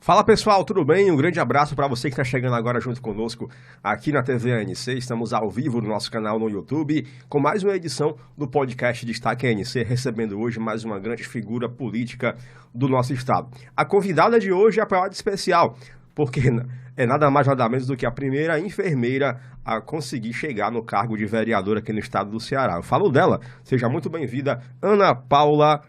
Fala pessoal, tudo bem? Um grande abraço para você que está chegando agora junto conosco aqui na TV ANC. Estamos ao vivo no nosso canal no YouTube com mais uma edição do podcast Destaque ANC, recebendo hoje mais uma grande figura política do nosso estado. A convidada de hoje é a apoiada especial, porque é nada mais nada menos do que a primeira enfermeira a conseguir chegar no cargo de vereadora aqui no estado do Ceará. Eu falo dela, seja muito bem-vinda, Ana Paula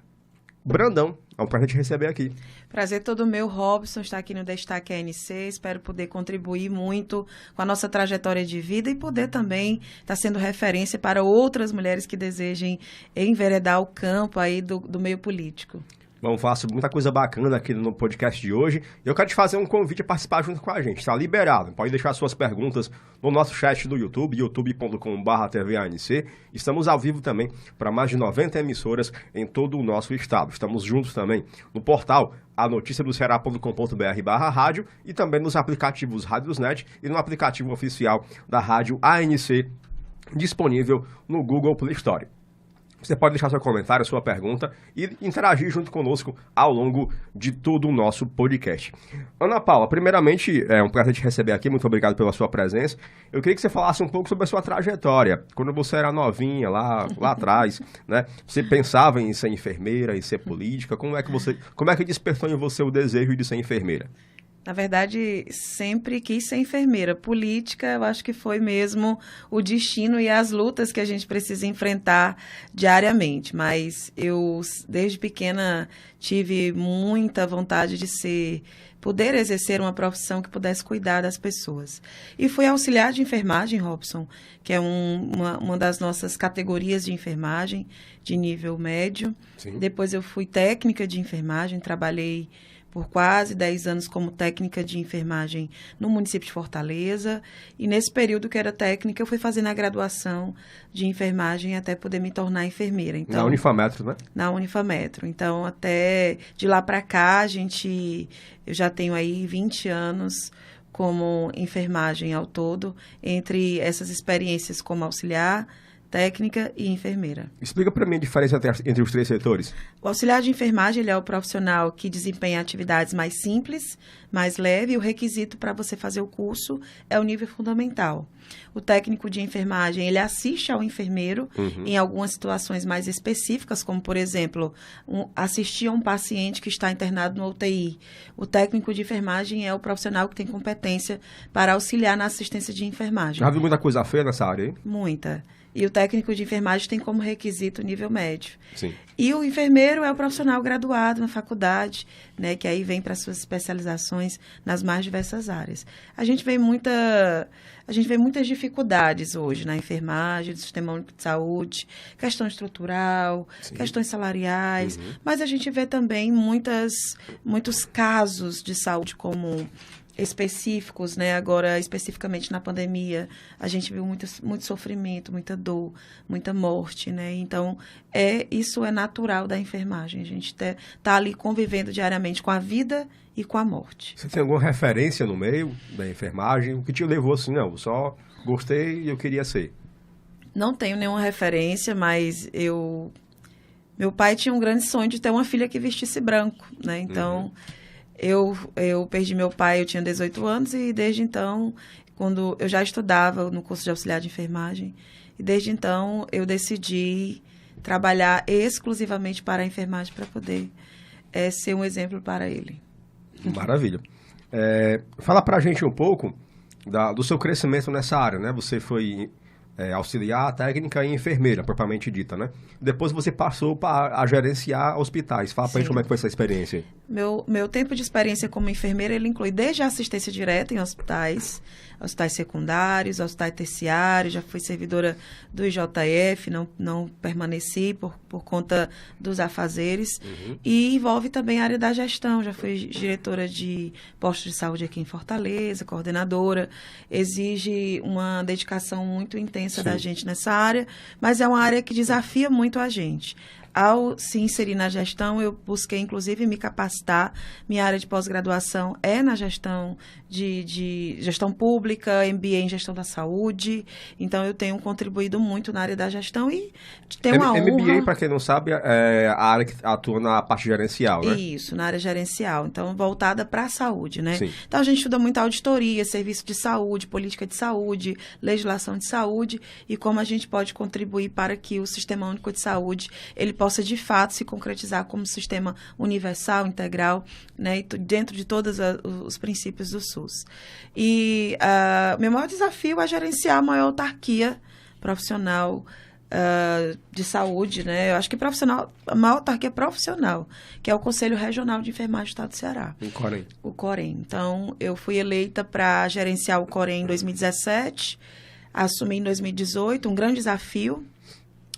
Brandão. É um prazer te receber aqui. Prazer todo meu, Robson, estar aqui no Destaque ANC. Espero poder contribuir muito com a nossa trajetória de vida e poder também estar sendo referência para outras mulheres que desejem enveredar o campo aí do meio político. Vamos falar sobre muita coisa bacana aqui no podcast de hoje. Eu quero te fazer um convite a participar junto com a gente. Está liberado. Pode deixar suas perguntas no nosso chat do YouTube, youtube.com/TVANC. Estamos ao vivo também para mais de 90 emissoras em todo o nosso estado. Estamos juntos também no portal anoticiadocera.com.br/rádio e também nos aplicativos Rádiosnet e no aplicativo oficial da Rádio ANC, disponível no Google Play Store. Você pode deixar seu comentário, sua pergunta e interagir junto conosco ao longo de todo o nosso podcast. Ana Paula, primeiramente, é um prazer te receber aqui, muito obrigado pela sua presença. Eu queria que você falasse um pouco sobre a sua trajetória. Quando você era novinha, lá atrás, né? Você pensava em ser enfermeira, em ser política? Como é que despertou em você o desejo de ser enfermeira? Na verdade, sempre quis ser enfermeira. Política, eu acho que foi mesmo o destino e as lutas que a gente precisa enfrentar diariamente. Mas eu, desde pequena, tive muita vontade de poder exercer uma profissão que pudesse cuidar das pessoas. E fui auxiliar de enfermagem, Robson, que é uma das nossas categorias de enfermagem de nível médio. Sim. Depois eu fui técnica de enfermagem, trabalhei por quase 10 anos como técnica de enfermagem no município de Fortaleza. E nesse período que era técnica, eu fui fazendo a graduação de enfermagem até poder me tornar enfermeira. Então, na Unifametro, né? Na Unifametro. Então, até de lá para cá, eu já tenho aí 20 anos como enfermagem ao todo, entre essas experiências como auxiliar, técnica e enfermeira. Explica para mim a diferença entre os três setores. O auxiliar de enfermagem, ele é o profissional que desempenha atividades mais simples, mais leve, e o requisito para você fazer o curso é o nível fundamental. O técnico de enfermagem, ele assiste ao enfermeiro em algumas situações mais específicas, como, por exemplo, assistir a um paciente que está internado no UTI. O técnico de enfermagem é o profissional que tem competência para auxiliar na assistência de enfermagem. Já viu muita coisa feia nessa área, hein? Muita. E o técnico de enfermagem tem como requisito o nível médio. Sim. E o enfermeiro é o profissional graduado na faculdade, né, que aí vem para suas especializações nas mais diversas áreas. A gente vê muitas dificuldades hoje na enfermagem, do Sistema Único de Saúde, questão estrutural, sim, questões salariais, mas a gente vê também muitos casos de saúde comum específicos, né? Agora, especificamente na pandemia, a gente viu muito sofrimento, muita dor, muita morte, né? Então, isso é natural da enfermagem. A gente tá ali convivendo diariamente com a vida e com a morte. Você tem alguma referência no meio da enfermagem? O que te levou assim? Não, só gostei e eu queria ser. Não tenho nenhuma referência, mas meu pai tinha um grande sonho de ter uma filha que vestisse branco, né? Então, eu perdi meu pai, eu tinha 18 anos e desde então, quando eu já estudava no curso de auxiliar de enfermagem, e desde então eu decidi trabalhar exclusivamente para a enfermagem para poder ser um exemplo para ele. Maravilha. Fala pra gente um pouco do seu crescimento nessa área, né? Você foi auxiliar, técnica e enfermeira, propriamente dita, né? Depois você passou a gerenciar hospitais. Fala pra gente como é que foi essa experiência. Meu tempo de experiência como enfermeira, ele inclui desde a assistência direta em hospitais secundários, hospitais terciários, já fui servidora do IJF, não permaneci por conta dos afazeres, e envolve também a área da gestão, já fui diretora de postos de saúde aqui em Fortaleza, coordenadora, exige uma dedicação muito intensa da gente nessa área, mas é uma área que desafia muito a gente. ao se inserir na gestão, eu busquei, inclusive, me capacitar. Minha área de pós-graduação é na gestão de gestão pública, MBA em gestão da saúde. Então, eu tenho contribuído muito na área da gestão e tenho uma honra... MBA, para quem não sabe, é a área que atua na parte gerencial, né? Isso, na área gerencial. Então, voltada para a saúde, né? Sim. Então, a gente estuda muito auditoria, serviço de saúde, política de saúde, legislação de saúde e como a gente pode contribuir para que o Sistema Único de Saúde ele possa, de fato, se concretizar como sistema universal, integral, né? E dentro de todos os princípios do SUS. E meu maior desafio é gerenciar a maior autarquia profissional de saúde, né? Eu acho que a maior autarquia profissional, que é o Conselho Regional de Enfermagem do Estado do Ceará. O COREN. O COREN. Então, eu fui eleita para gerenciar o COREN em 2017, assumi em 2018, um grande desafio,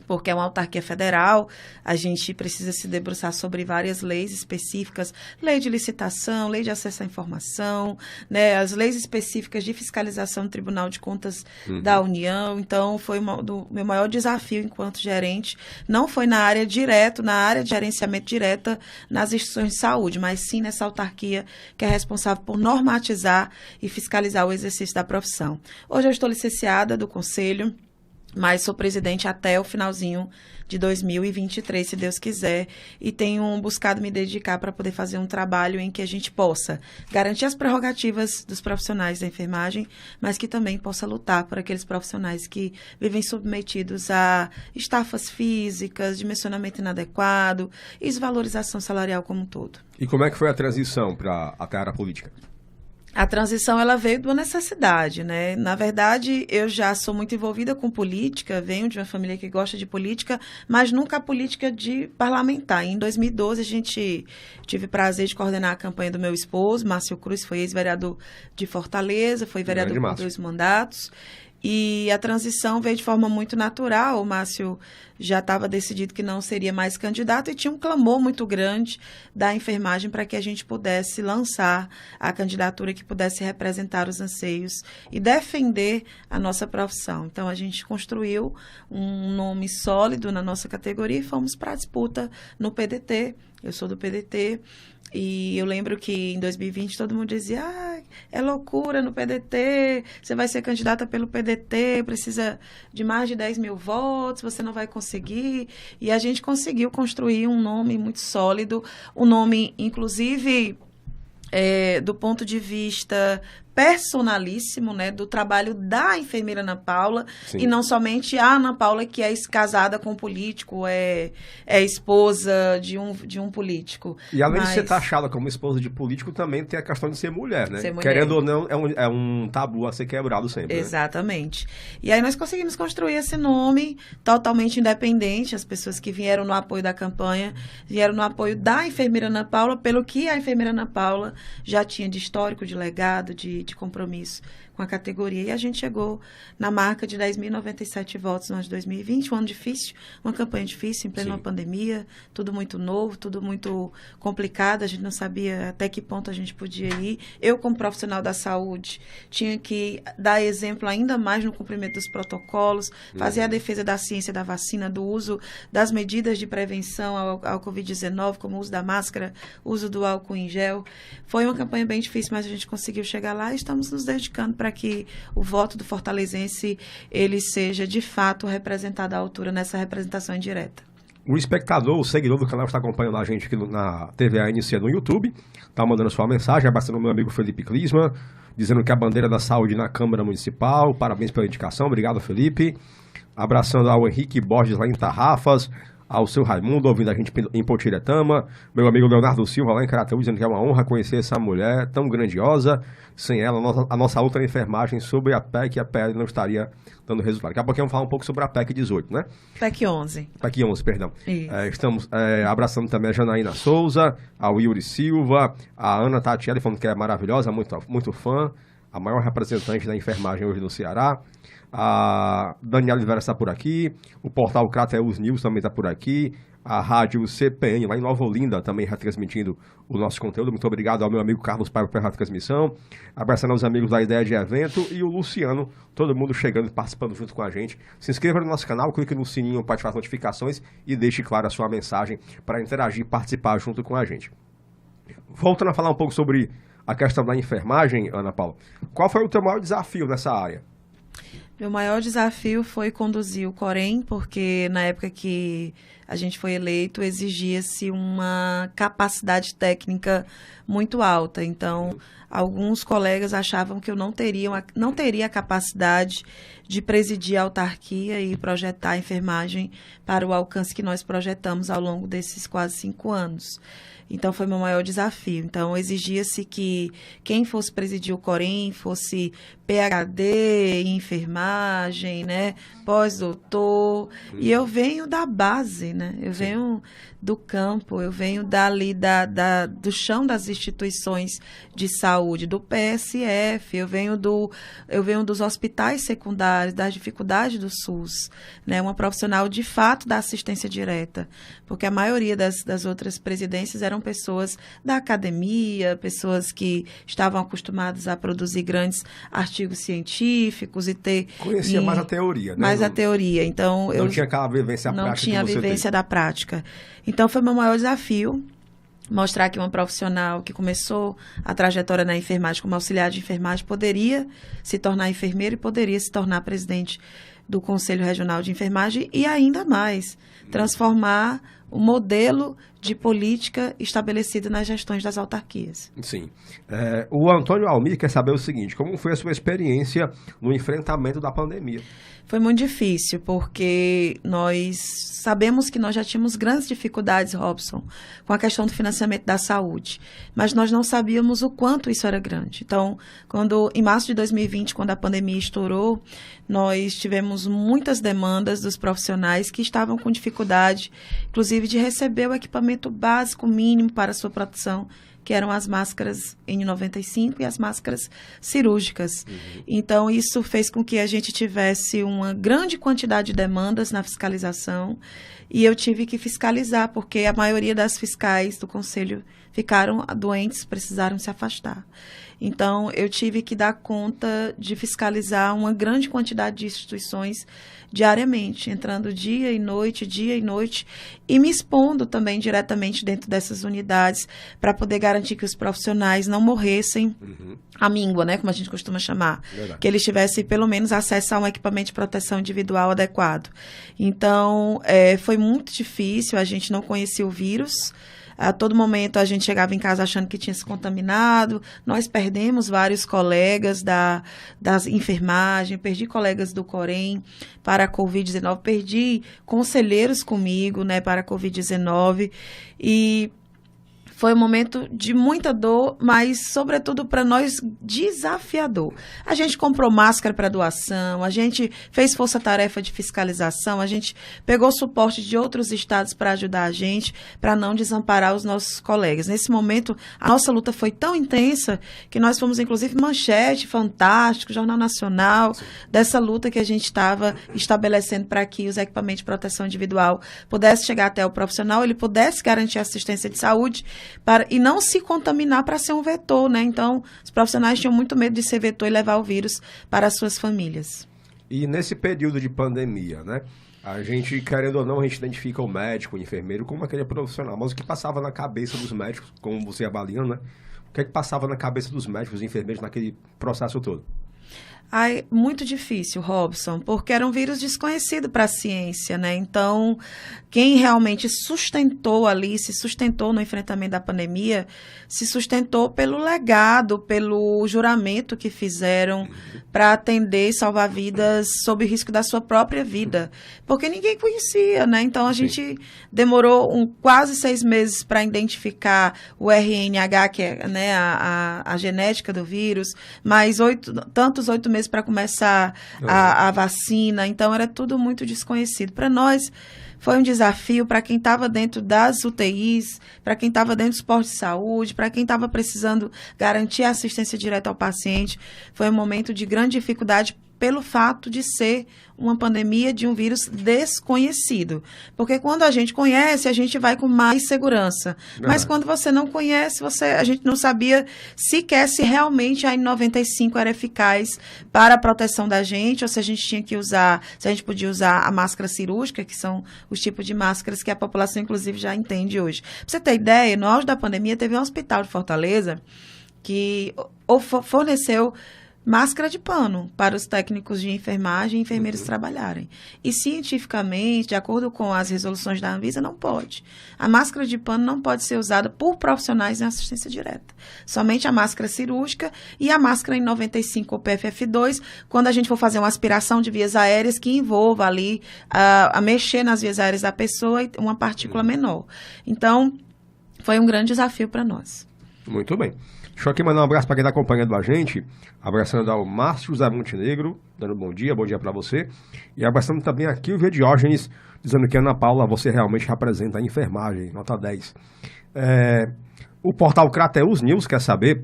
porque é uma autarquia federal, a gente precisa se debruçar sobre várias leis específicas, lei de licitação, lei de acesso à informação, né, as leis específicas de fiscalização do Tribunal de Contas da União. Então, foi o meu maior desafio enquanto gerente. Não foi na área na área de gerenciamento direta nas instituições de saúde, mas sim nessa autarquia que é responsável por normatizar e fiscalizar o exercício da profissão. Hoje eu estou licenciada do Conselho, mas sou presidente até o finalzinho de 2023, se Deus quiser, e tenho buscado me dedicar para poder fazer um trabalho em que a gente possa garantir as prerrogativas dos profissionais da enfermagem, mas que também possa lutar por aqueles profissionais que vivem submetidos a estafas físicas, dimensionamento inadequado e desvalorização salarial como um todo. E como é que foi a transição para a área política? A transição, ela veio de uma necessidade, né? Na verdade, eu já sou muito envolvida com política, venho de uma família que gosta de política, mas nunca a política de parlamentar. Em 2012, tive o prazer de coordenar a campanha do meu esposo, Márcio Cruz, foi ex-vereador de Fortaleza, foi vereador por 2 mandatos. E a transição veio de forma muito natural. O Márcio já estava decidido que não seria mais candidato e tinha um clamor muito grande da enfermagem para que a gente pudesse lançar a candidatura que pudesse representar os anseios e defender a nossa profissão. Então, a gente construiu um nome sólido na nossa categoria e fomos para a disputa no PDT. Eu sou do PDT. E eu lembro que em 2020 todo mundo dizia, é loucura no PDT, você vai ser candidata pelo PDT, precisa de mais de 10 mil votos, você não vai conseguir. E a gente conseguiu construir um nome muito sólido, um nome, inclusive, do ponto de vista personalíssimo, né, do trabalho da enfermeira Ana Paula. Sim. E não somente a Ana Paula, que é casada com um político, é esposa de um político. E além de ser taxada como esposa de político, também tem a questão de ser mulher, né? Ser mulher. Querendo ou não, é um tabu a ser quebrado sempre. Exatamente. Né? E aí nós conseguimos construir esse nome totalmente independente. As pessoas que vieram no apoio da campanha, vieram no apoio da enfermeira Ana Paula, pelo que a enfermeira Ana Paula já tinha de histórico, de legado, de compromisso com a categoria. E a gente chegou na marca de 10.097 votos no ano de 2020, um ano difícil, uma campanha difícil, em plena pandemia, tudo muito novo, tudo muito complicado, a gente não sabia até que ponto a gente podia ir. Eu, como profissional da saúde, tinha que dar exemplo ainda mais no cumprimento dos protocolos, fazer a defesa da ciência da vacina, do uso das medidas de prevenção ao Covid-19, como o uso da máscara, uso do álcool em gel. Foi uma campanha bem difícil, mas a gente conseguiu chegar lá e estamos nos dedicando para que o voto do fortalezense ele seja, de fato, representado à altura nessa representação indireta. O espectador, o seguidor do canal que está acompanhando a gente aqui na TV ANC no YouTube, está mandando sua mensagem, abraçando o meu amigo Felipe Clisma, dizendo que a bandeira da saúde na Câmara Municipal, parabéns pela indicação, obrigado, Felipe. Abraçando ao Henrique Borges lá em Tarrafas, ao seu Raimundo, ouvindo a gente em Potiretama, meu amigo Leonardo Silva lá em Carateú, dizendo que é uma honra conhecer essa mulher tão grandiosa. Sem ela, a nossa luta na enfermagem sobre a PEC e a PL não estaria dando resultado. Daqui a pouquinho vamos falar um pouco sobre a PEC 18, né? PEC 11. PEC 11, perdão. Estamos abraçando também a Janaína Souza, ao Yuri Silva, a Ana Tatiele, falando que é maravilhosa, muito, muito fã, a maior representante da enfermagem hoje no Ceará. A Daniela Oliveira está por aqui, o portal Crateus News também está por aqui, a rádio CPN, lá em Nova Olinda, também retransmitindo o nosso conteúdo. Muito obrigado ao meu amigo Carlos Paiva pela transmissão, abraçando os amigos da Ideia de Evento e o Luciano, todo mundo chegando e participando junto com a gente. Se inscreva no nosso canal, clique no sininho para ativar as notificações e deixe claro a sua mensagem para interagir e participar junto com a gente. Voltando a falar um pouco sobre a questão da enfermagem, Ana Paula, qual foi o teu maior desafio nessa área? Meu maior desafio foi conduzir o Corém, porque na época que a gente foi eleito, exigia-se uma capacidade técnica muito alta. Então, alguns colegas achavam que eu não teria a capacidade de presidir a autarquia e projetar a enfermagem para o alcance que nós projetamos ao longo desses quase 5 anos. Então, foi meu maior desafio. Então, exigia-se que quem fosse presidir o Corém fosse PhD em enfermagem, né? Pós-doutor. E eu venho da base, né? Eu venho do campo, eu venho do chão das instituições de saúde, do PSF, eu venho dos hospitais secundários, das dificuldades do SUS, né? Uma profissional de fato da assistência direta, porque a maioria das outras presidências eram pessoas da academia, pessoas que estavam acostumadas a produzir grandes artigos científicos e ter... Conhecia mais a teoria, né? Mais a teoria, então... Não tinha aquela vivência prática. Não tinha a vivência tem. Da prática. Então, foi meu maior desafio, mostrar que uma profissional que começou a trajetória na enfermagem como auxiliar de enfermagem poderia se tornar enfermeira e poderia se tornar presidente do Conselho Regional de Enfermagem e ainda mais, transformar o modelo de política estabelecido nas gestões das autarquias. Sim. O Antônio Almir quer saber o seguinte, como foi a sua experiência no enfrentamento da pandemia? Foi muito difícil, porque nós sabemos que nós já tínhamos grandes dificuldades, Robson, com a questão do financiamento da saúde, mas nós não sabíamos o quanto isso era grande. Então, em março de 2020, quando a pandemia estourou, nós tivemos muitas demandas dos profissionais que estavam com dificuldade, inclusive de receber o equipamento básico mínimo para a sua proteção, que eram as máscaras N95 e as máscaras cirúrgicas. Então, isso fez com que a gente tivesse uma grande quantidade de demandas na fiscalização e eu tive que fiscalizar, porque a maioria das fiscais do Conselho ficaram doentes, precisaram se afastar. Então, eu tive que dar conta de fiscalizar uma grande quantidade de instituições diariamente, entrando dia e noite, e me expondo também diretamente dentro dessas unidades para poder garantir que os profissionais não morressem à míngua, né, como a gente costuma chamar. Verdade. Que eles tivessem pelo menos acesso a um equipamento de proteção individual adequado. Então, foi muito difícil, a gente não conhecia o vírus. A todo momento a gente chegava em casa achando que tinha se contaminado. Nós perdemos vários colegas das enfermagem, perdi colegas do Corém para a Covid-19, perdi conselheiros comigo, né, para a Covid-19 e foi um momento de muita dor, mas, sobretudo, para nós, desafiador. A gente comprou máscara para doação, a gente fez força-tarefa de fiscalização, a gente pegou suporte de outros estados para ajudar a gente, para não desamparar os nossos colegas. Nesse momento, a nossa luta foi tão intensa que nós fomos, inclusive, manchete, Fantástico, Jornal Nacional, dessa luta que a gente estava estabelecendo para que os equipamentos de proteção individual pudessem chegar até o profissional, ele pudesse garantir assistência de saúde, e não se contaminar para ser um vetor, né? Então, os profissionais tinham muito medo de ser vetor e levar o vírus para as suas famílias. E nesse período de pandemia, né? A gente, querendo ou não, a gente identifica o médico, o enfermeiro como aquele profissional. Mas o que passava na cabeça dos médicos, como você avaliando, né? O que é que passava na cabeça dos médicos e enfermeiros naquele processo todo? Muito difícil, Robson, porque era um vírus desconhecido para a ciência, né? Então, quem realmente se sustentou no enfrentamento da pandemia, se sustentou pelo legado, pelo juramento que fizeram para atender e salvar vidas sob o risco da sua própria vida, porque ninguém conhecia, né? Então, a gente demorou quase 6 meses para identificar o RNH, que é, né, a genética do vírus, mais 8 meses para começar a vacina, então era tudo muito desconhecido. Para nós foi um desafio, para quem estava dentro das UTIs, para quem estava dentro dos postos de saúde, para quem estava precisando garantir a assistência direta ao paciente, foi um momento de grande dificuldade pelo fato de ser uma pandemia de um vírus desconhecido. Porque quando a gente conhece, a gente vai com mais segurança. Mas quando você não conhece, a gente não sabia sequer se realmente a N95 era eficaz para a proteção da gente, ou se a gente tinha que usar, se a gente podia usar a máscara cirúrgica, que são os tipos de máscaras que a população, inclusive, já entende hoje. Para você ter ideia, no auge da pandemia, teve um hospital de Fortaleza que forneceu máscara de pano para os técnicos de enfermagem e enfermeiros trabalharem. E cientificamente, de acordo com as resoluções da Anvisa, não pode. A máscara de pano não pode ser usada por profissionais em assistência direta. Somente a máscara cirúrgica e a máscara N95 ou PFF2, quando a gente for fazer uma aspiração de vias aéreas que envolva ali a mexer nas vias aéreas da pessoa e uma partícula menor. Então, foi um grande desafio para nós. Muito bem. Deixa eu aqui mandar um abraço para quem está acompanhando a gente, abraçando ao Márcio José Montenegro, dando bom dia para você, e abraçando também aqui o Diógenes, dizendo que Ana Paula, você realmente representa a enfermagem, nota 10. O portal Crateus News quer saber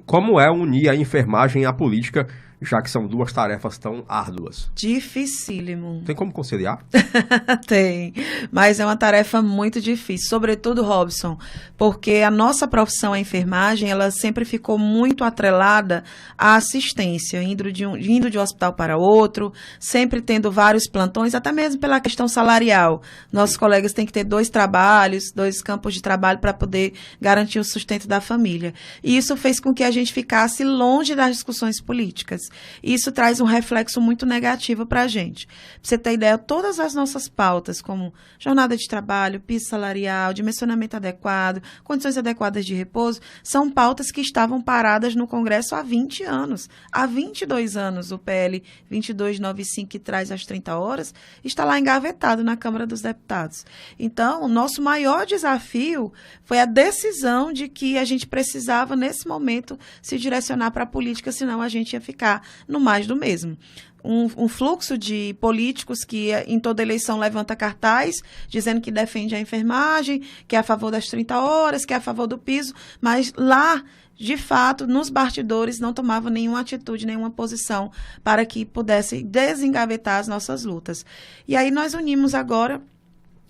como é unir a enfermagem à política, já que são duas tarefas tão árduas. Dificílimo. Tem como conciliar? Tem, mas é uma tarefa muito difícil, sobretudo, Robson, porque a nossa profissão, a enfermagem, ela sempre ficou muito atrelada à assistência, indo de um hospital para outro, sempre tendo vários plantões, até mesmo pela questão salarial. Nossos colegas têm que ter 2 trabalhos, 2 campos de trabalho para poder garantir o sustento da família. E isso fez com que a gente ficasse longe das discussões políticas. Isso traz um reflexo muito negativo para a gente. Pra você ter ideia, todas as nossas pautas, como jornada de trabalho, piso salarial, dimensionamento adequado, condições adequadas de repouso, são pautas que estavam paradas no Congresso há 20 anos. Há 22 anos, o PL 2295, que traz as 30 horas, está lá engavetado na Câmara dos Deputados. Então, o nosso maior desafio foi a decisão de que a gente precisava, nesse momento, se direcionar para a política, senão a gente ia ficar no mais do mesmo. Um fluxo de políticos que em toda eleição levanta cartaz dizendo que defende a enfermagem, que é a favor das 30 horas, que é a favor do piso, mas lá, de fato, nos bastidores não tomava nenhuma atitude, nenhuma posição para que pudesse desengavetar as nossas lutas. E aí nós unimos agora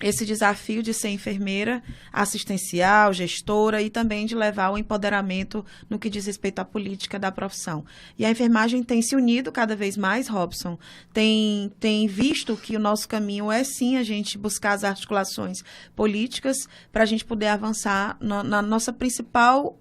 esse desafio de ser enfermeira, assistencial, gestora e também de levar o empoderamento no que diz respeito à política da profissão. E a enfermagem tem se unido cada vez mais, Robson, tem visto que o nosso caminho é sim a gente buscar as articulações políticas para a gente poder avançar no nosso principal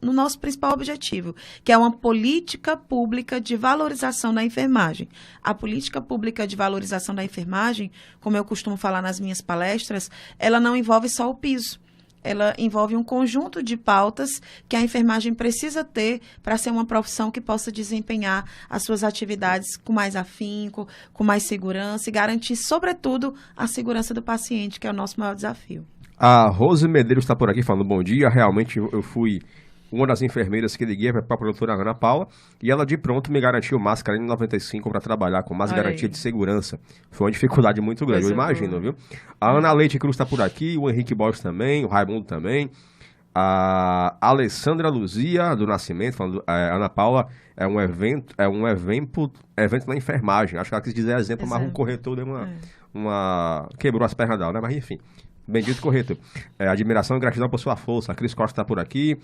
objetivo, que é uma política pública de valorização da enfermagem. A política pública de valorização da enfermagem, como eu costumo falar nas minhas palestras, ela não envolve só o piso. Ela envolve um conjunto de pautas que a enfermagem precisa ter para ser uma profissão que possa desempenhar as suas atividades com mais afinco, com mais segurança e garantir, sobretudo, a segurança do paciente, que é o nosso maior desafio. A Rose Medeiros está por aqui falando bom dia. Realmente eu fui uma das enfermeiras que liguei para a doutora Ana Paula e ela de pronto me garantiu máscara N95 para trabalhar com mais garantia de segurança. Foi uma dificuldade muito grande, eu imagino, viu? A Ana Leite Cruz está por aqui, o Henrique Borges também, o Raimundo também, a Alessandra Luzia do Nascimento, falando, Ana Paula, é um evento na enfermagem. Acho que ela quis dizer exemplo, mas um corretor deu quebrou as pernas dela, né? Mas enfim, bendito corretor. Admiração e gratidão por sua força. A Cris Costa está por aqui,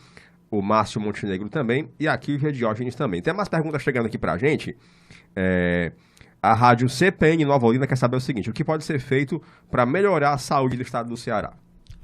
o Márcio Montenegro também, e aqui o Diógenes também. Tem mais perguntas chegando aqui pra gente. A rádio CPN Nova Olinda quer saber o seguinte: o que pode ser feito para melhorar a saúde do estado do Ceará?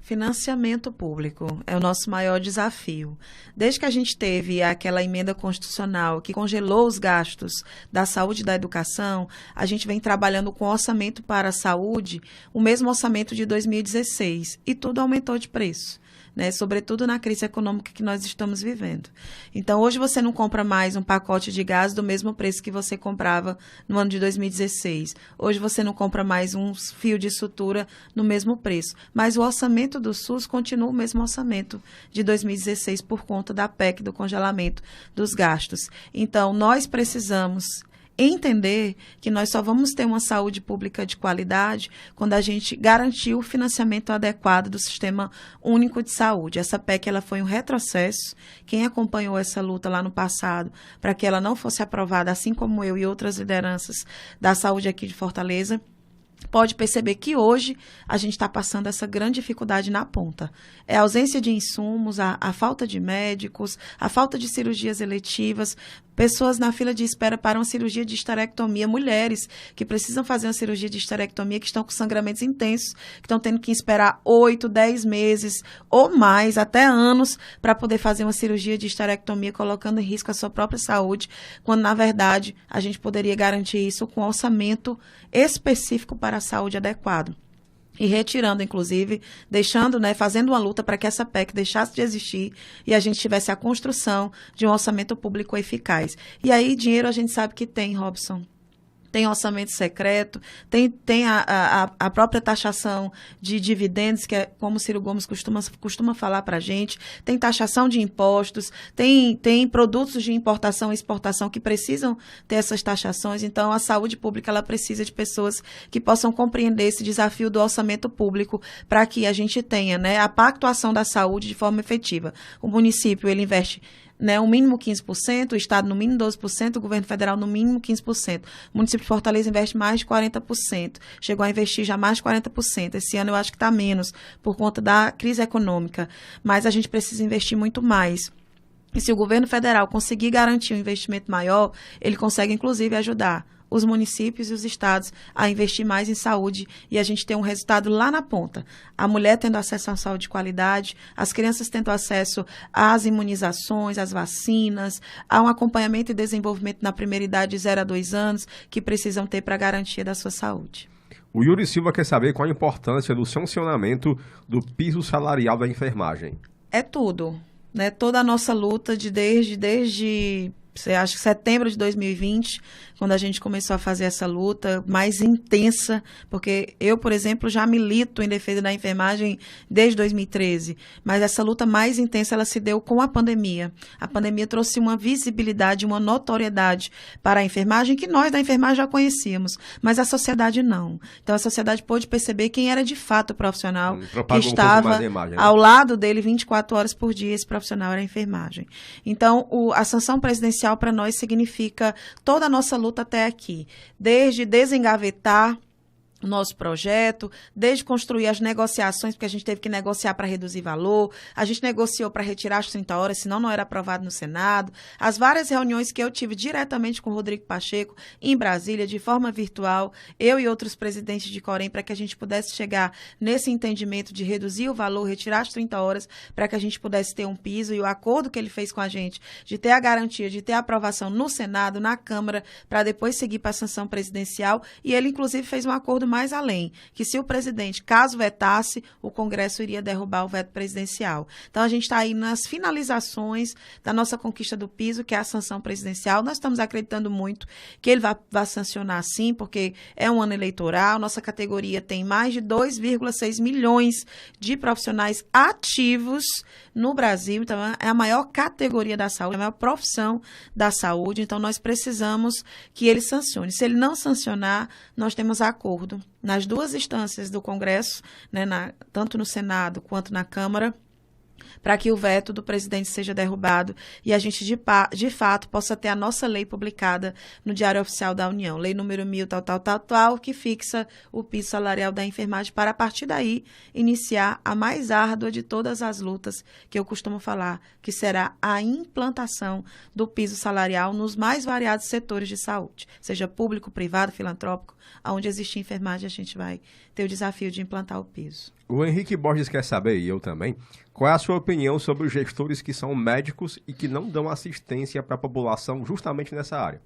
Financiamento público é o nosso maior desafio. Desde que a gente teve aquela emenda constitucional que congelou os gastos da saúde e da educação, a gente vem trabalhando com orçamento para a saúde, o mesmo orçamento de 2016, e tudo aumentou de preço, né? Sobretudo na crise econômica que nós estamos vivendo. Então, hoje você não compra mais um pacote de gás do mesmo preço que você comprava no ano de 2016. Hoje você não compra mais um fio de sutura no mesmo preço. Mas o orçamento do SUS continua o mesmo orçamento de 2016 por conta da PEC, do congelamento dos gastos. Então, nós precisamos entender que nós só vamos ter uma saúde pública de qualidade quando a gente garantir o financiamento adequado do Sistema Único de Saúde. Essa PEC ela foi um retrocesso. Quem acompanhou essa luta lá no passado para que ela não fosse aprovada, assim como eu e outras lideranças da saúde aqui de Fortaleza, pode perceber que hoje a gente está passando essa grande dificuldade na ponta. É a ausência de insumos, a falta de médicos, a falta de cirurgias eletivas, pessoas na fila de espera para uma cirurgia de esterectomia, mulheres que precisam fazer uma cirurgia de esterectomia, que estão com sangramentos intensos, que estão tendo que esperar 8, 10 meses ou mais, até anos, para poder fazer uma cirurgia de esterectomia, colocando em risco a sua própria saúde, quando, na verdade, a gente poderia garantir isso com um orçamento específico para a saúde adequado. E retirando, inclusive, deixando, fazendo uma luta para que essa PEC deixasse de existir e a gente tivesse a construção de um orçamento público eficaz. E aí, dinheiro a gente sabe que tem, Robson. Tem orçamento secreto, tem a própria taxação de dividendos, que é como o Ciro Gomes costuma falar para a gente, tem taxação de impostos, tem produtos de importação e exportação que precisam ter essas taxações. Então, a saúde pública ela precisa de pessoas que possam compreender esse desafio do orçamento público para que a gente tenha a pactuação da saúde de forma efetiva. O município ele investe o mínimo 15%, o Estado no mínimo 12%, o governo federal no mínimo 15%. O município de Fortaleza investe mais de 40%, chegou a investir já mais de 40%. Esse ano eu acho que está menos, por conta da crise econômica, mas a gente precisa investir muito mais. E se o governo federal conseguir garantir um investimento maior, ele consegue inclusive ajudar os municípios e os estados a investir mais em saúde e a gente ter um resultado lá na ponta. A mulher tendo acesso à saúde de qualidade, as crianças tendo acesso às imunizações, às vacinas, a um acompanhamento e desenvolvimento na primeira idade de 0 a 2 anos que precisam ter para a garantia da sua saúde. O Yuri Silva quer saber qual a importância do sancionamento do piso salarial da enfermagem. É tudo, toda a nossa luta desde acho que setembro de 2020, quando a gente começou a fazer essa luta mais intensa, porque eu, por exemplo, já milito em defesa da enfermagem desde 2013, mas essa luta mais intensa, ela se deu com a pandemia. A pandemia trouxe uma visibilidade, uma notoriedade para a enfermagem, que nós da enfermagem já conhecíamos, mas a sociedade não. Então, a sociedade pôde perceber quem era de fato o profissional que estava ao lado dele 24 horas por dia, esse profissional era a enfermagem. Então, a sanção presidencial para nós significa toda a nossa luta até aqui, desde desengavetar o nosso projeto, desde construir as negociações, porque a gente teve que negociar para reduzir valor, a gente negociou para retirar as 30 horas, senão não era aprovado no Senado, as várias reuniões que eu tive diretamente com o Rodrigo Pacheco em Brasília, de forma virtual, eu e outros presidentes de Corém, para que a gente pudesse chegar nesse entendimento de reduzir o valor, retirar as 30 horas, para que a gente pudesse ter um piso, e o acordo que ele fez com a gente, de ter a garantia, de ter a aprovação no Senado, na Câmara, para depois seguir para a sanção presidencial, e ele, inclusive, fez um acordo mais além, que se o presidente, caso vetasse, o Congresso iria derrubar o veto presidencial. Então, a gente está aí nas finalizações da nossa conquista do piso, que é a sanção presidencial. Nós estamos acreditando muito que ele vai sancionar sim, porque é um ano eleitoral, nossa categoria tem mais de 2,6 milhões de profissionais ativos no Brasil, então é a maior categoria da saúde, a maior profissão da saúde, então nós precisamos que ele sancione. Se ele não sancionar, nós temos acordo nas duas instâncias do Congresso, tanto no Senado quanto na Câmara, para que o veto do presidente seja derrubado e a gente, de fato, possa ter a nossa lei publicada no Diário Oficial da União, lei número 1000, tal, que fixa o piso salarial da enfermagem, para, a partir daí, iniciar a mais árdua de todas as lutas que eu costumo falar, que será a implantação do piso salarial nos mais variados setores de saúde, seja público, privado, filantrópico, onde existe enfermagem, a gente vai ter o desafio de implantar o piso. O Henrique Borges quer saber, e eu também, qual é a sua opinião sobre os gestores que são médicos e que não dão assistência para a população justamente nessa área?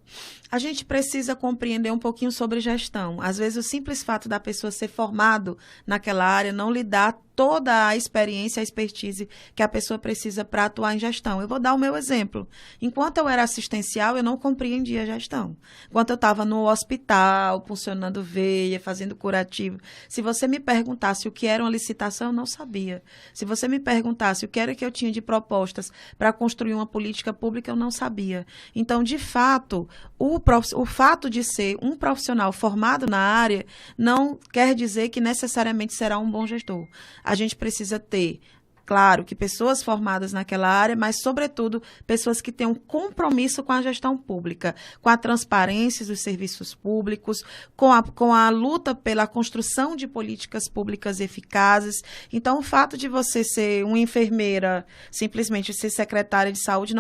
A gente precisa compreender um pouquinho sobre gestão. Às vezes, o simples fato da pessoa ser formado naquela área não lhe dá toda a experiência, a expertise que a pessoa precisa para atuar em gestão. Eu vou dar o meu exemplo. Enquanto eu era assistencial, eu não compreendia a gestão. Enquanto eu estava no hospital, funcionando veia, fazendo curativo, se você me perguntasse o que era uma licitação, eu não sabia. Se você me perguntasse o que era que eu tinha de propostas para construir uma política pública, eu não sabia. Então, de fato, o fato de ser um profissional formado na área não quer dizer que necessariamente será um bom gestor. A gente precisa ter, claro, que pessoas formadas naquela área, mas, sobretudo, pessoas que tenham compromisso com a gestão pública, com a transparência dos serviços públicos, com a luta pela construção de políticas públicas eficazes. Então, o fato de você ser uma enfermeira, simplesmente ser secretária de saúde,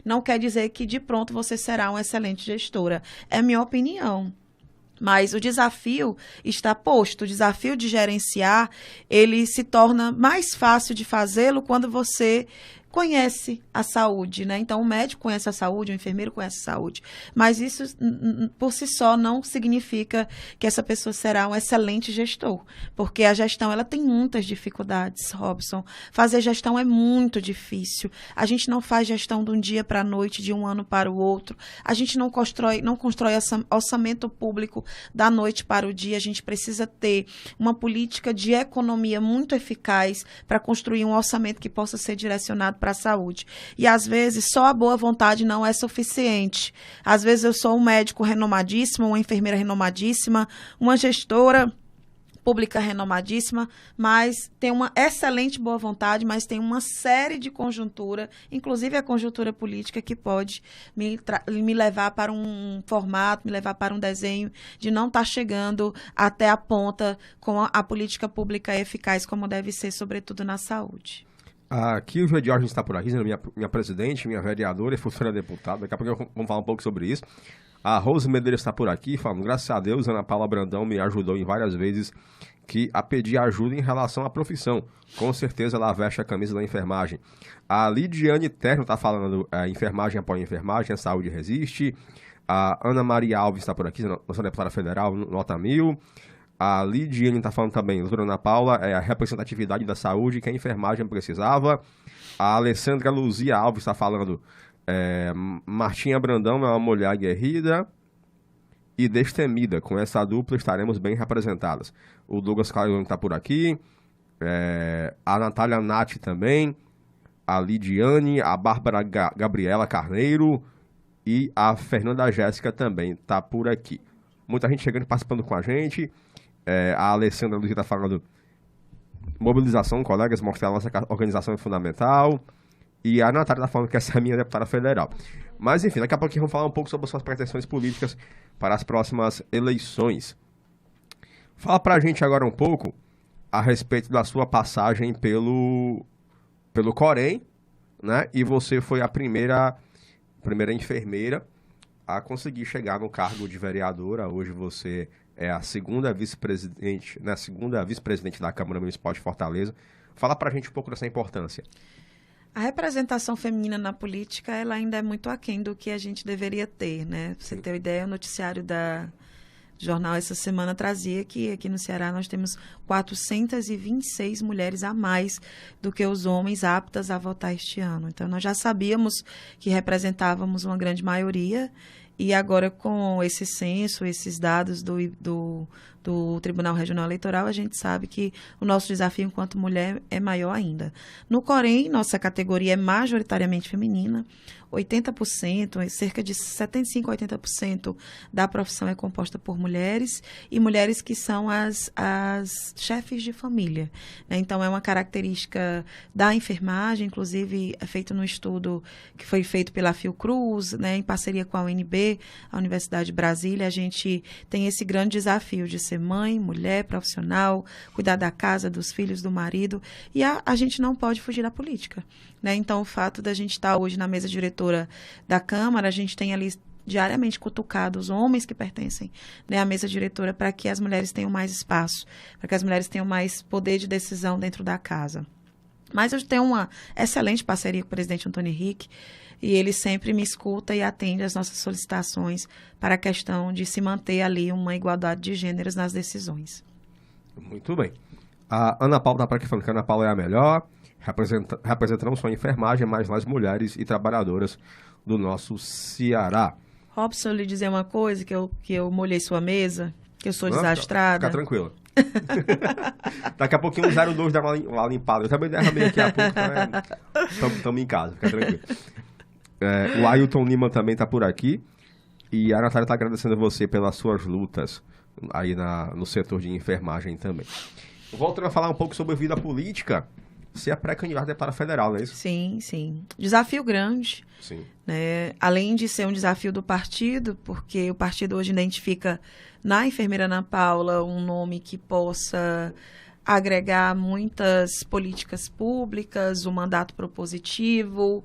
não quer dizer que, de pronto, você será uma excelente gestora. É minha opinião. Mas o desafio está posto, o desafio de gerenciar, ele se torna mais fácil de fazê-lo quando você conhece a saúde, né? Então, o médico conhece a saúde, o enfermeiro conhece a saúde. Mas isso, por si só, não significa que essa pessoa será um excelente gestor. Porque a gestão, ela tem muitas dificuldades, Robson. Fazer gestão é muito difícil. A gente não faz gestão de um dia para a noite, de um ano para o outro. A gente não constrói orçamento público da noite para o dia. A gente precisa ter uma política de economia muito eficaz para construir um orçamento que possa ser direcionado para a saúde. E, às vezes, só a boa vontade não é suficiente. Às vezes, eu sou um médico renomadíssimo, uma enfermeira renomadíssima, uma gestora pública renomadíssima, mas tem uma excelente boa vontade, mas tem uma série de conjuntura, inclusive a conjuntura política, que pode me levar para um formato, me levar para um desenho de não estar chegando até a ponta com a política pública eficaz como deve ser, sobretudo na saúde. Aqui o João Diógenes está por aqui, minha presidente, minha vereadora e futura deputada. Daqui a pouco vamos falar um pouco sobre isso. A Rose Medeiros está por aqui, falando, graças a Deus, Ana Paula Brandão me ajudou em várias vezes a pedir ajuda em relação à profissão. Com certeza ela veste a camisa da enfermagem. A Lidiane Terno está falando, enfermagem apoia enfermagem, a saúde resiste. A Ana Maria Alves está por aqui, nossa deputada federal, nota 1000. A Lidiane está falando também, doutora Ana Paula, a representatividade da saúde que a enfermagem precisava. A Alessandra Luzia Alves está falando, Martinha Brandão é uma mulher aguerrida e destemida. Com essa dupla estaremos bem representadas. O Douglas Calhoun está por aqui. A Natália Nati também. A Lidiane, a Bárbara Gabriela Carneiro e a Fernanda Jéssica também está por aqui. Muita gente chegando e participando com a gente. A Alessandra Luzia está falando mobilização, colegas, mostrar a nossa organização é fundamental. E a Natália está falando que essa é a minha deputada federal. Mas, enfim, daqui a pouco vamos falar um pouco sobre as suas pretensões políticas para as próximas eleições. Fala pra gente agora um pouco a respeito da sua passagem pelo Corém, né? E você foi a primeira enfermeira a conseguir chegar no cargo de vereadora. Hoje você é a segunda vice-presidente, né? Segunda vice-presidente da Câmara Municipal de Fortaleza. Fala pra gente um pouco dessa importância. A representação feminina na política, ela ainda é muito aquém do que a gente deveria ter, né? Pra você ter uma ideia, o noticiário do jornal essa semana trazia que aqui no Ceará nós temos 426 mulheres a mais do que os homens aptas a votar este ano. Então, nós já sabíamos que representávamos uma grande maioria e agora com esse censo, esses dados do Tribunal Regional Eleitoral, a gente sabe que o nosso desafio enquanto mulher é maior ainda. No Corém, nossa categoria é majoritariamente feminina, 80%, cerca de 75% a 80% da profissão é composta por mulheres e mulheres que são as chefes de família, né? Então, é uma característica da enfermagem, inclusive é feito num estudo que foi feito pela Fiocruz, né, em parceria com a UNB, a Universidade de Brasília. A gente tem esse grande desafio de ser mãe, mulher, profissional, cuidar da casa, dos filhos, do marido, e a gente não pode fugir da política, né? Então, o fato da gente estar hoje na mesa diretora da Câmara, a gente tem ali diariamente cutucado os homens que pertencem, né, à mesa diretora para que as mulheres tenham mais espaço, para que as mulheres tenham mais poder de decisão dentro da casa. Mas eu tenho uma excelente parceria com o presidente Antônio Henrique, e ele sempre me escuta e atende às nossas solicitações para a questão de se manter ali uma igualdade de gêneros nas decisões. Muito bem. A Ana Paula está por aqui falando que a Ana Paula é a melhor, representando não só a enfermagem, mas as mulheres e trabalhadoras do nosso Ceará. Robson, eu lhe dizer uma coisa, que eu molhei sua mesa, que eu sou desastrada. Fica tranquila. Daqui a pouquinho o 02 dá uma limpada. Eu também derramei aqui a pouco, então estamos em casa, fica tranquilo. O Ailton Lima também está por aqui. E a Natália está agradecendo a você pelas suas lutas aí no setor de enfermagem também. Voltando a falar um pouco sobre vida política, você é pré-candidata a deputada federal, não é isso? Sim, sim. Desafio grande. Sim. Né? Além de ser um desafio do partido, porque o partido hoje identifica na enfermeira Ana Paula um nome que possa agregar muitas políticas públicas, um mandato propositivo,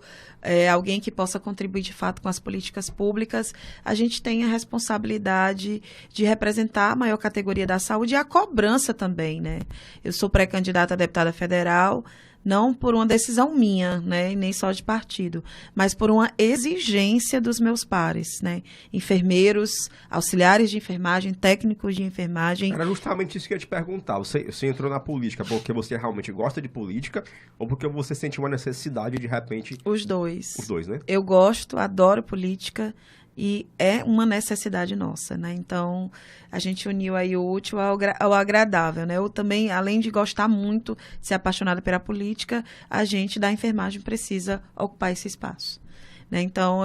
alguém que possa contribuir de fato com as políticas públicas, a gente tem a responsabilidade de representar a maior categoria da saúde e a cobrança também, né? Eu sou pré-candidata a deputada federal, não por uma decisão minha, né, e nem só de partido, mas por uma exigência dos meus pares, né, enfermeiros, auxiliares de enfermagem, técnicos de enfermagem. Era justamente isso que eu ia te perguntar. Você entrou na política porque você realmente gosta de política ou porque você sentiu uma necessidade de repente... Os dois. Os dois, né? Eu gosto, adoro política e é uma necessidade nossa, né? Então, a gente uniu aí o útil ao agradável, né? Eu também, além de gostar muito, de ser apaixonada pela política, a gente da enfermagem precisa ocupar esse espaço. Né? Então,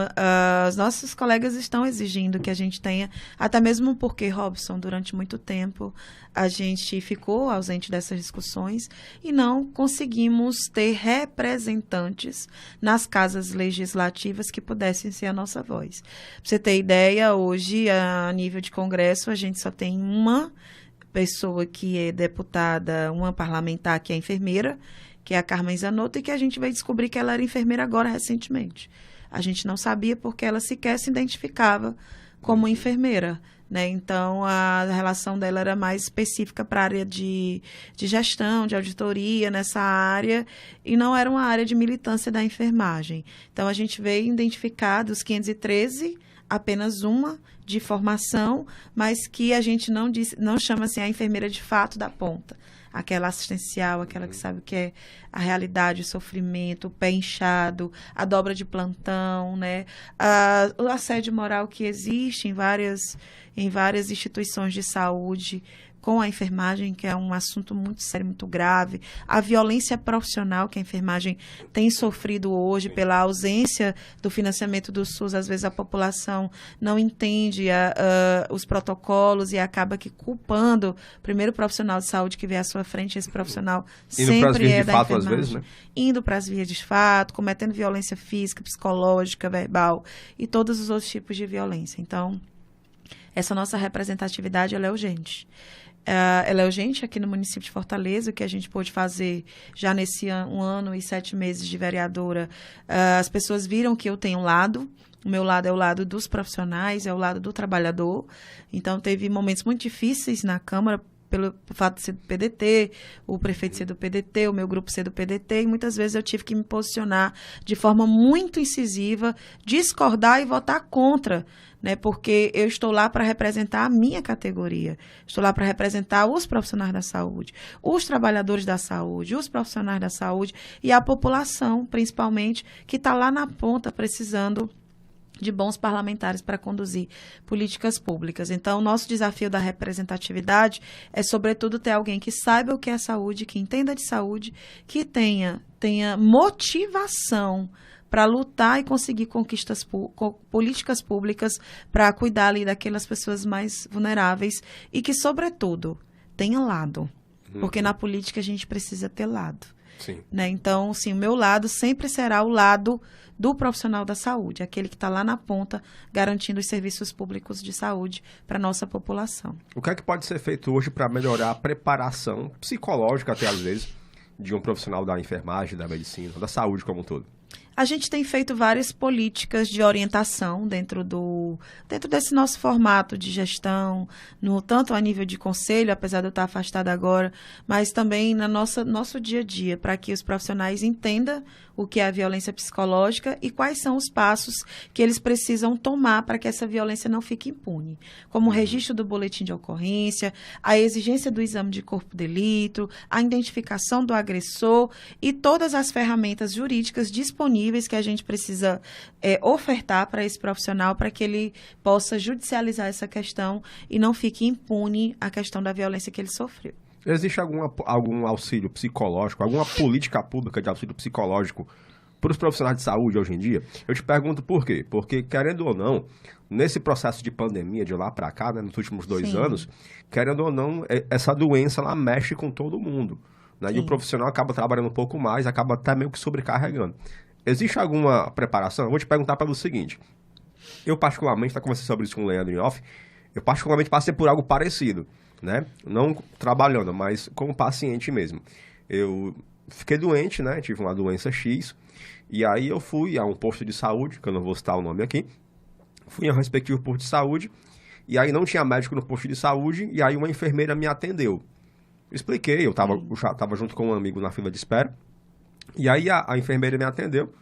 os nossos colegas estão exigindo que a gente tenha, até mesmo porque, Robson, durante muito tempo, a gente ficou ausente dessas discussões e não conseguimos ter representantes nas casas legislativas que pudessem ser a nossa voz. Pra você ter ideia, hoje, a nível de Congresso, a gente só tem uma pessoa que é deputada, uma parlamentar que é enfermeira, que é a Carmen Zanotto, e que a gente veio descobrir que ela era enfermeira agora recentemente. A gente não sabia porque ela sequer se identificava como enfermeira, né? Então, a relação dela era mais específica para a área de gestão, de auditoria, nessa área, e não era uma área de militância da enfermagem. Então, a gente veio identificar dos 513, apenas uma de formação, mas que a gente não chama assim a enfermeira de fato da ponta. Aquela assistencial, aquela que sabe o que é a realidade, o sofrimento, o pé inchado, a dobra de plantão, né? O assédio moral que existe em várias instituições de saúde com a enfermagem, que é um assunto muito sério, muito grave. A violência profissional que a enfermagem tem sofrido hoje pela ausência do financiamento do SUS. Às vezes a população não entende os protocolos e acaba que culpando o primeiro profissional de saúde que vê à sua frente. Esse profissional sempre é da enfermagem. Às vezes, né? Indo para as vias de fato, cometendo violência física, psicológica, verbal e todos os outros tipos de violência. Então, essa nossa representatividade ela é urgente. Ela é urgente aqui no município de Fortaleza, o que a gente pôde fazer já nesse um ano e 7 meses de vereadora. As pessoas viram que eu tenho um lado. O meu lado é o lado dos profissionais, é o lado do trabalhador. Então, teve momentos muito difíceis na Câmara, pelo fato de ser do PDT, o prefeito ser do PDT, o meu grupo ser do PDT, e muitas vezes eu tive que me posicionar de forma muito incisiva, discordar e votar contra, né? Porque eu estou lá para representar a minha categoria, estou lá para representar os profissionais da saúde, os trabalhadores da saúde, os profissionais da saúde e a população, principalmente, que está lá na ponta precisando de bons parlamentares para conduzir políticas públicas. Então, o nosso desafio da representatividade é, sobretudo, ter alguém que saiba o que é saúde, que entenda de saúde, que tenha motivação para lutar e conseguir políticas públicas para cuidar ali daquelas pessoas mais vulneráveis e que, sobretudo, tenha lado. Porque na política a gente precisa ter lado. Sim. Né? Então, sim, o meu lado sempre será o lado do profissional da saúde, aquele que está lá na ponta, garantindo os serviços públicos de saúde para a nossa população. O que é que pode ser feito hoje para melhorar a preparação psicológica, até às vezes, de um profissional da enfermagem, da medicina, da saúde como um todo? A gente tem feito várias políticas de orientação dentro desse nosso formato de gestão, tanto a nível de conselho, apesar de eu estar afastada agora, mas também no nosso dia a dia, para que os profissionais entendam o que é a violência psicológica e quais são os passos que eles precisam tomar para que essa violência não fique impune, como o registro do boletim de ocorrência, a exigência do exame de corpo de delito, a identificação do agressor e todas as ferramentas jurídicas disponíveis que a gente precisa ofertar para esse profissional para que ele possa judicializar essa questão e não fique impune a questão da violência que ele sofreu. Existe algum auxílio psicológico, alguma política pública de auxílio psicológico para os profissionais de saúde hoje em dia? Eu te pergunto por quê? Porque, querendo ou não, nesse processo de pandemia de lá para cá, né, nos últimos 2 anos, querendo ou não, essa doença ela mexe com todo mundo. Né? E o profissional acaba trabalhando um pouco mais, acaba até meio que sobrecarregando. Existe alguma preparação? Eu vou te perguntar pelo seguinte. Eu, particularmente, conversando sobre isso com o Leandro em off, eu particularmente passei por algo parecido, né? Não trabalhando, mas como paciente mesmo. Eu fiquei doente, né? Tive uma doença X, e aí eu fui a um posto de saúde, que eu não vou citar o nome aqui, fui ao respectivo posto de saúde, e aí não tinha médico no posto de saúde, e aí uma enfermeira me atendeu. Expliquei, eu tava junto com um amigo na fila de espera, e aí a enfermeira me atendeu,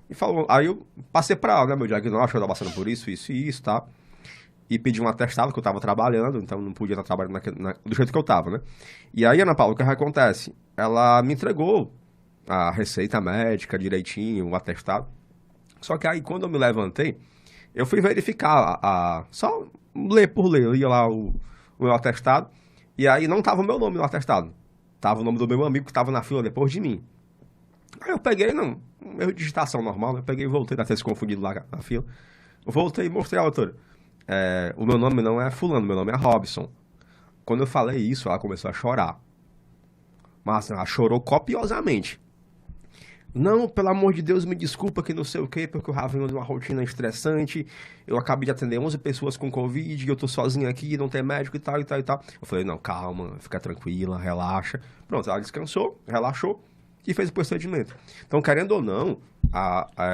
e falou, aí eu passei para ela, né, meu diagnóstico, eu estava passando por isso, tá? E pedi um atestado, que eu estava trabalhando, então não podia estar trabalhando do jeito que eu estava, né? E aí, Ana Paula, o que acontece? Ela me entregou a receita médica direitinho, o atestado. Só que aí, quando eu me levantei, eu fui verificar, só ler por ler, eu ia lá o meu atestado, e aí não estava o meu nome no atestado. Estava o nome do meu amigo que estava na fila depois de mim. Aí eu peguei, um erro de digitação normal, né? Eu peguei e voltei, até se confundido lá na fila. Eu voltei e mostrei à autora. O meu nome não é fulano, meu nome é Robson. Quando eu falei isso, ela começou a chorar. Mas ela chorou copiosamente. Não, pelo amor de Deus, me desculpa que não sei o quê, porque eu estava vindo de uma rotina estressante, eu acabei de atender 11 pessoas com Covid, eu tô sozinho aqui, não tem médico e tal, e tal, e tal. Eu falei, não, calma, fica tranquila, relaxa. Pronto, ela descansou, relaxou e fez o procedimento. Então, querendo ou não,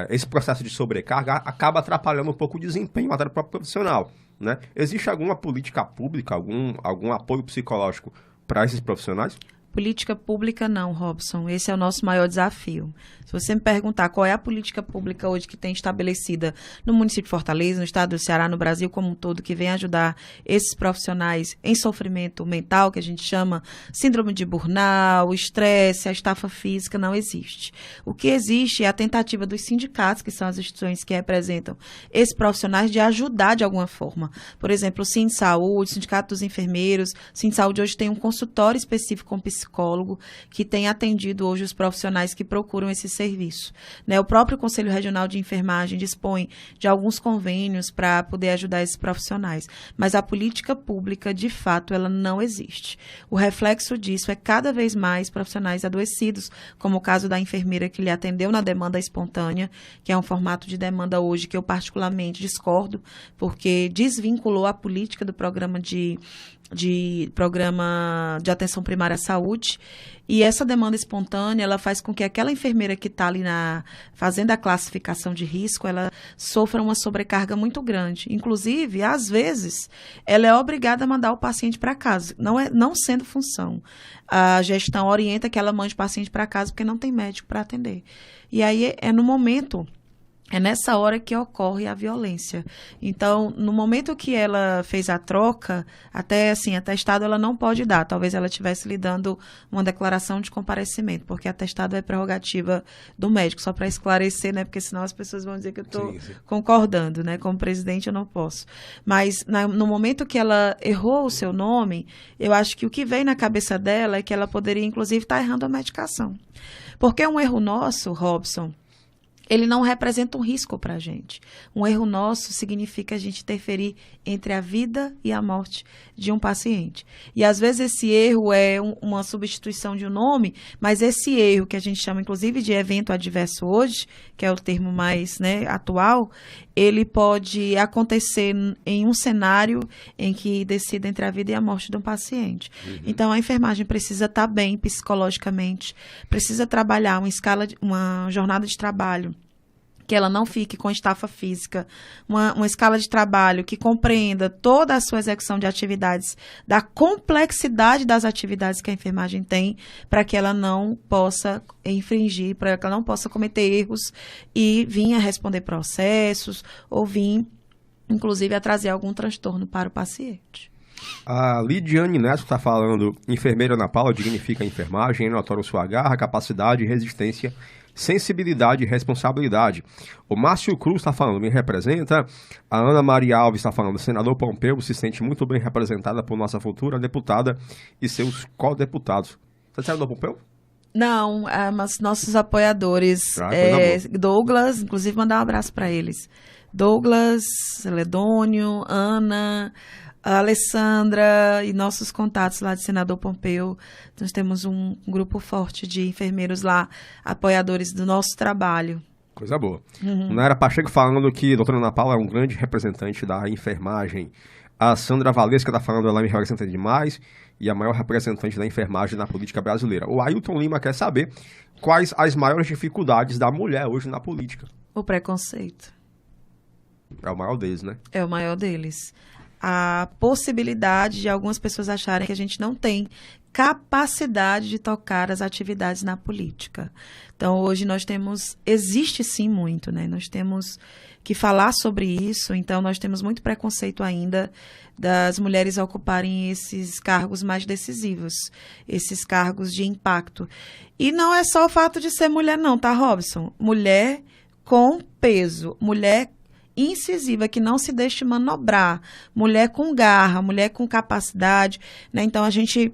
esse processo de sobrecarga acaba atrapalhando um pouco o desempenho até do próprio profissional, né? Existe alguma política pública, algum apoio psicológico para esses profissionais? Política pública não, Robson. Esse é o nosso maior desafio. Se você me perguntar qual é a política pública hoje que tem estabelecida no município de Fortaleza, no estado do Ceará, no Brasil como um todo, que vem ajudar esses profissionais em sofrimento mental, que a gente chama síndrome de burnout, estresse, a estafa física, não existe. O que existe é a tentativa dos sindicatos, que são as instituições que representam esses profissionais, de ajudar de alguma forma. Por exemplo, o Sindsaúde, o Sindicato dos Enfermeiros, o Sindsaúde hoje tem um consultório específico com psicólogo que tem atendido hoje os profissionais que procuram esse serviço. Né? O próprio Conselho Regional de Enfermagem dispõe de alguns convênios para poder ajudar esses profissionais, mas a política pública, de fato, ela não existe. O reflexo disso é cada vez mais profissionais adoecidos, como o caso da enfermeira que lhe atendeu na demanda espontânea, que é um formato de demanda hoje que eu particularmente discordo, porque desvinculou a política do programa de atenção primária à saúde, e essa demanda espontânea, ela faz com que aquela enfermeira que está ali fazendo a classificação de risco, ela sofra uma sobrecarga muito grande. Inclusive, às vezes, ela é obrigada a mandar o paciente para casa, não sendo função. A gestão orienta que ela mande o paciente para casa porque não tem médico para atender. E aí é nessa hora que ocorre a violência. Então, no momento que ela fez a troca, até assim, atestado ela não pode dar. Talvez ela estivesse lhe dando uma declaração de comparecimento, porque atestado é prerrogativa do médico, só para esclarecer, né? Porque senão as pessoas vão dizer que eu estou concordando, né? Como presidente eu não posso. Mas no momento que ela errou o seu nome, eu acho que o que vem na cabeça dela é que ela poderia, inclusive, estar errando a medicação. Porque um erro nosso, Robson, ele não representa um risco para a gente. Um erro nosso significa a gente interferir entre a vida e a morte de um paciente. E, às vezes, esse erro é uma substituição de um nome, mas esse erro, que a gente chama, inclusive, de evento adverso hoje, que é o termo mais, né, atual, ele pode acontecer em um cenário em que decida entre a vida e a morte de um paciente. Uhum. Então, a enfermagem precisa estar bem psicologicamente, precisa trabalhar uma jornada de trabalho que ela não fique com estafa física, uma escala de trabalho que compreenda toda a sua execução de atividades, da complexidade das atividades que a enfermagem tem, para que ela não possa infringir, para que ela não possa cometer erros e vir a responder processos ou vir, inclusive, a trazer algum transtorno para o paciente. A Lidiane Neto está falando: enfermeira Ana Paula dignifica a enfermagem, notório sua garra, capacidade, resistência, sensibilidade e responsabilidade. O Márcio Cruz está falando: me representa. A Ana Maria Alves está falando: senador Pompeu se sente muito bem representada por nossa futura deputada e seus co-deputados. Você é senador Pompeu? Não, mas nossos apoiadores, Douglas, inclusive mandar um abraço para eles. Douglas, Ledônio, Ana, a Alessandra e nossos contatos lá de Senador Pompeu. Nós temos um grupo forte de enfermeiros lá, apoiadores do nosso trabalho. Coisa boa. Naira Pacheco falando que a doutora Ana Paula é um grande representante da enfermagem. A Sandra Valesca está falando: ela me representa demais e a maior representante da enfermagem na política brasileira. O Ailton Lima quer saber quais as maiores dificuldades da mulher hoje na política. O preconceito. É o maior deles, né? É o maior deles. A possibilidade de algumas pessoas acharem que a gente não tem capacidade de tocar as atividades na política. Então, hoje existe sim muito, né? Nós temos que falar sobre isso, então nós temos muito preconceito ainda das mulheres ocuparem esses cargos mais decisivos, esses cargos de impacto. E não é só o fato de ser mulher não, tá, Robson? Mulher com peso, mulher incisiva, que não se deixe manobrar, mulher com garra, mulher com capacidade, né? Então, a gente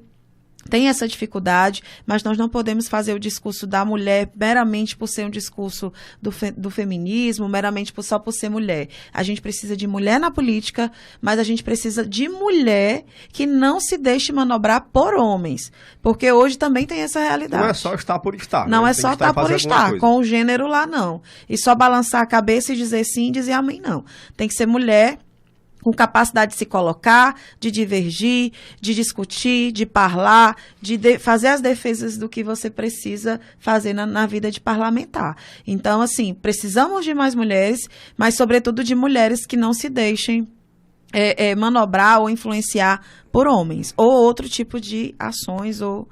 tem essa dificuldade, mas nós não podemos fazer o discurso da mulher meramente por ser um discurso do feminismo, meramente só por ser mulher. A gente precisa de mulher na política, mas a gente precisa de mulher que não se deixe manobrar por homens, porque hoje também tem essa realidade. Não é só estar por estar. Não né? é só estar por estar, com o gênero lá não. E só balançar a cabeça e dizer sim e dizer amém, não. Tem que ser mulher com capacidade de se colocar, de divergir, de discutir, de falar, de fazer as defesas do que você precisa fazer na vida de parlamentar. Então, assim, precisamos de mais mulheres, mas, sobretudo, de mulheres que não se deixem manobrar ou influenciar por homens, ou outro tipo de ações, ou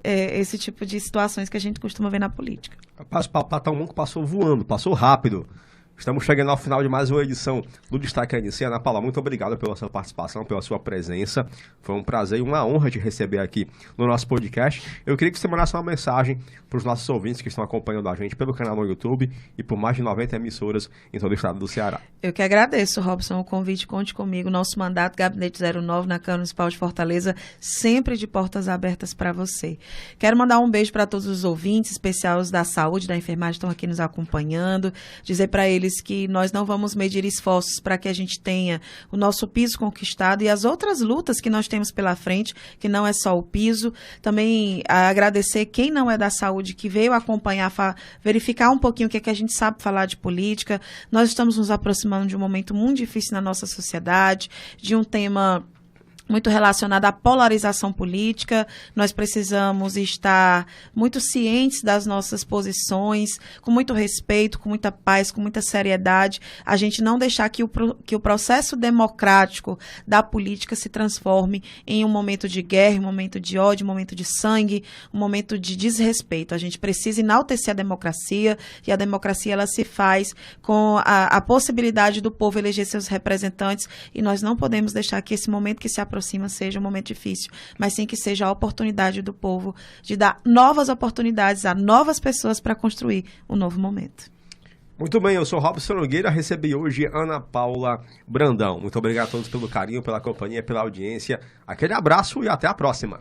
esse tipo de situações que a gente costuma ver na política. Passou voando, passou rápido. Estamos chegando ao final de mais uma edição do Destaque ANC. Ana Paula, muito obrigado pela sua participação, pela sua presença. Foi um prazer e uma honra te receber aqui no nosso podcast. Eu queria que você mandasse uma mensagem para os nossos ouvintes que estão acompanhando a gente pelo canal no YouTube e por mais de 90 emissoras em todo o estado do Ceará. Eu que agradeço, Robson, o convite. Conte comigo. Nosso mandato, Gabinete 09, na Câmara Municipal de Fortaleza, sempre de portas abertas para você. Quero mandar um beijo para todos os ouvintes, especial os da saúde, da enfermagem, estão aqui nos acompanhando. Dizer para eles que nós não vamos medir esforços para que a gente tenha o nosso piso conquistado e as outras lutas que nós temos pela frente, que não é só o piso. Também agradecer quem não é da saúde, que veio acompanhar, verificar um pouquinho o que é que a gente sabe falar de política. Nós estamos nos aproximando de um momento muito difícil na nossa sociedade, de um tema muito relacionado à polarização política. Nós precisamos estar muito cientes das nossas posições, com muito respeito, com muita paz, com muita seriedade. A gente não deixar que o processo democrático da política se transforme em um momento de guerra, um momento de ódio, um momento de sangue, um momento de desrespeito. A gente precisa enaltecer a democracia, e a democracia ela se faz com a possibilidade do povo eleger seus representantes, e nós não podemos deixar que esse momento que se aproxima seja um momento difícil, mas sim que seja a oportunidade do povo de dar novas oportunidades a novas pessoas para construir um novo momento. Muito bem, eu sou Robson Nogueira, recebi hoje Ana Paula Brandão. Muito obrigado a todos pelo carinho, pela companhia, pela audiência. Aquele abraço e até a próxima.